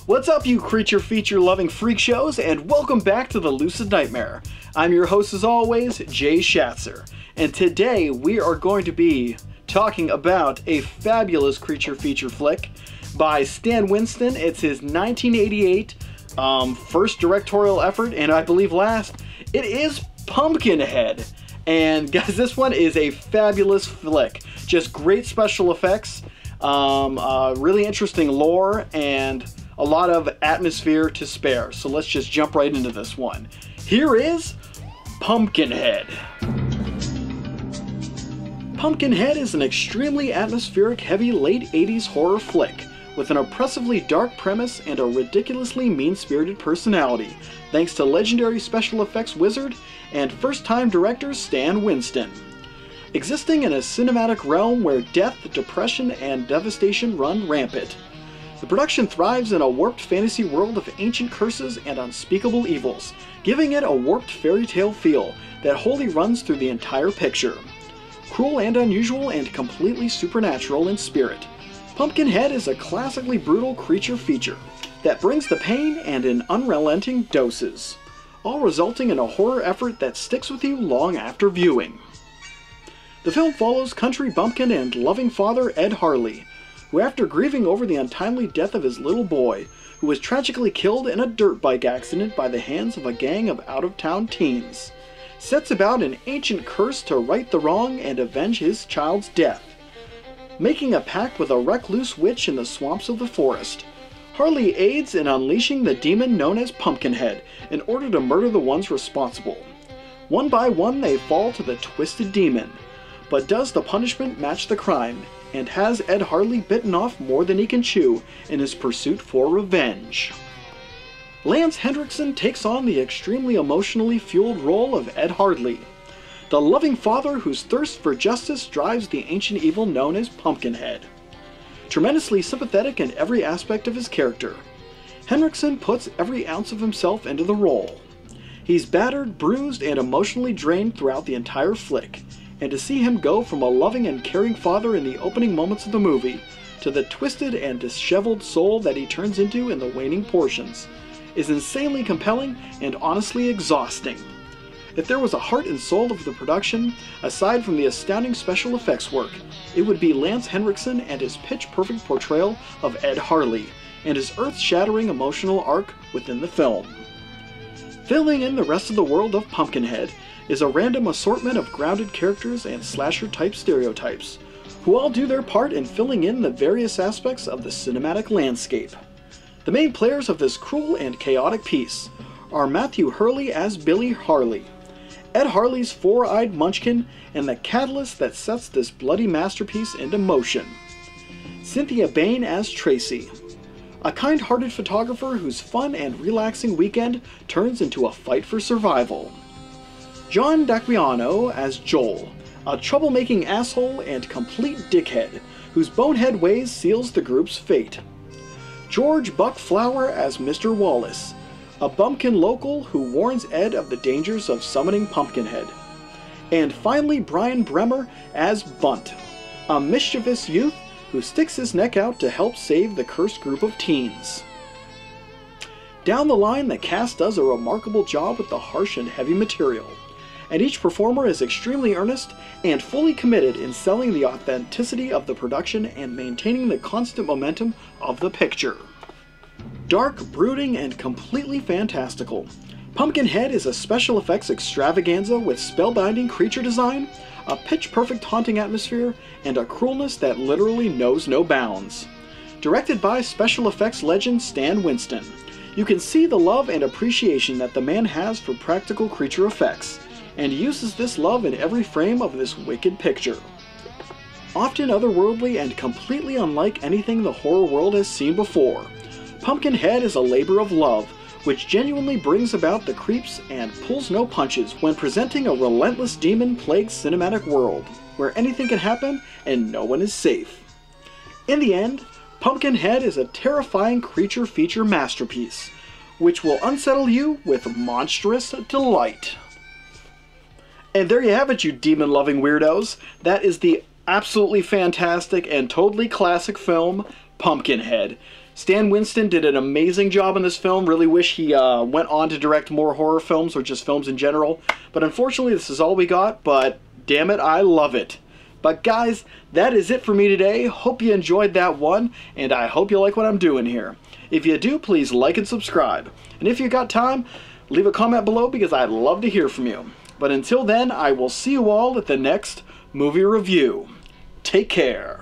What's up, you creature feature loving freak shows, and welcome back to the Lucid Nightmare. I'm your host as always, Jay Schatzer, and today we are going to be talking about a fabulous creature feature flick by Stan Winston. It's his 1988 first directorial effort, and I believe last. It is Pumpkinhead. And guys, this one is a fabulous flick. Just great special effects, really interesting lore, and a lot of atmosphere to spare. So let's just jump right into this one. Here is Pumpkinhead. Pumpkinhead is an extremely atmospheric, heavy late 80s horror flick with an oppressively dark premise and a ridiculously mean-spirited personality, thanks to legendary special effects wizard and first-time director Stan Winston. Existing in a cinematic realm where death, depression, and devastation run rampant, the production thrives in a warped fantasy world of ancient curses and unspeakable evils, giving it a warped fairy tale feel that wholly runs through the entire picture. Cruel and unusual and completely supernatural in spirit, Pumpkinhead is a classically brutal creature feature that brings the pain and in unrelenting doses, all resulting in a horror effort that sticks with you long after viewing. The film follows country bumpkin and loving father Ed Harley, who, after grieving over the untimely death of his little boy, who was tragically killed in a dirt bike accident by the hands of a gang of out-of-town teens, sets about an ancient curse to right the wrong and avenge his child's death. Making a pact with a recluse witch in the swamps of the forest, Harley aids in unleashing the demon known as Pumpkinhead in order to murder the ones responsible. One by one they fall to the twisted demon, but does the punishment match the crime, and has Ed Harley bitten off more than he can chew in his pursuit for revenge. Lance Henriksen takes on the extremely emotionally fueled role of Ed Harley, the loving father whose thirst for justice drives the ancient evil known as Pumpkinhead. Tremendously sympathetic in every aspect of his character, Henriksen puts every ounce of himself into the role. He's battered, bruised, and emotionally drained throughout the entire flick, and to see him go from a loving and caring father in the opening moments of the movie to the twisted and disheveled soul that he turns into in the waning portions is insanely compelling and honestly exhausting. If there was a heart and soul of the production, aside from the astounding special effects work, it would be Lance Henriksen and his pitch-perfect portrayal of Ed Harley, and his earth-shattering emotional arc within the film. Filling in the rest of the world of Pumpkinhead is a random assortment of grounded characters and slasher-type stereotypes, who all do their part in filling in the various aspects of the cinematic landscape. The main players of this cruel and chaotic piece are Matthew Hurley as Billy Harley, Ed Harley's four-eyed munchkin and the catalyst that sets this bloody masterpiece into motion, Cynthia Bain as Tracy, a kind-hearted photographer whose fun and relaxing weekend turns into a fight for survival, John D'Aquiano as Joel, a troublemaking asshole and complete dickhead whose bonehead ways seals the group's fate, George Buck Flower as Mr. Wallace, a bumpkin local who warns Ed of the dangers of summoning Pumpkinhead, and finally Brian Bremer as Bunt, a mischievous youth who sticks his neck out to help save the cursed group of teens. Down the line, the cast does a remarkable job with the harsh and heavy material, and each performer is extremely earnest and fully committed in selling the authenticity of the production and maintaining the constant momentum of the picture. Dark, brooding, and completely fantastical, Pumpkinhead is a special effects extravaganza with spellbinding creature design, a pitch-perfect haunting atmosphere, and a cruelness that literally knows no bounds. directed by special effects legend Stan Winston. You can see the love and appreciation that the man has for practical creature effects, and uses this love in every frame of this wicked picture. Often otherworldly and completely unlike anything the horror world has seen before, Pumpkinhead is a labor of love, which genuinely brings about the creeps and pulls no punches when presenting a relentless demon-plagued cinematic world, where anything can happen and no one is safe. In the end, Pumpkinhead is a terrifying creature feature masterpiece, which will unsettle you with monstrous delight. And there you have it, you demon-loving weirdos. That is the absolutely fantastic and totally classic film, Pumpkinhead. Stan Winston did an amazing job in this film. Really wish he went on to direct more horror films or just films in general. But unfortunately, this is all we got, but damn it, I love it. But guys, that is it for me today. Hope you enjoyed that one, and I hope you like what I'm doing here. If you do, please like and subscribe. And if you got time, leave a comment below because I'd love to hear from you. But until then, I will see you all at the next movie review. Take care.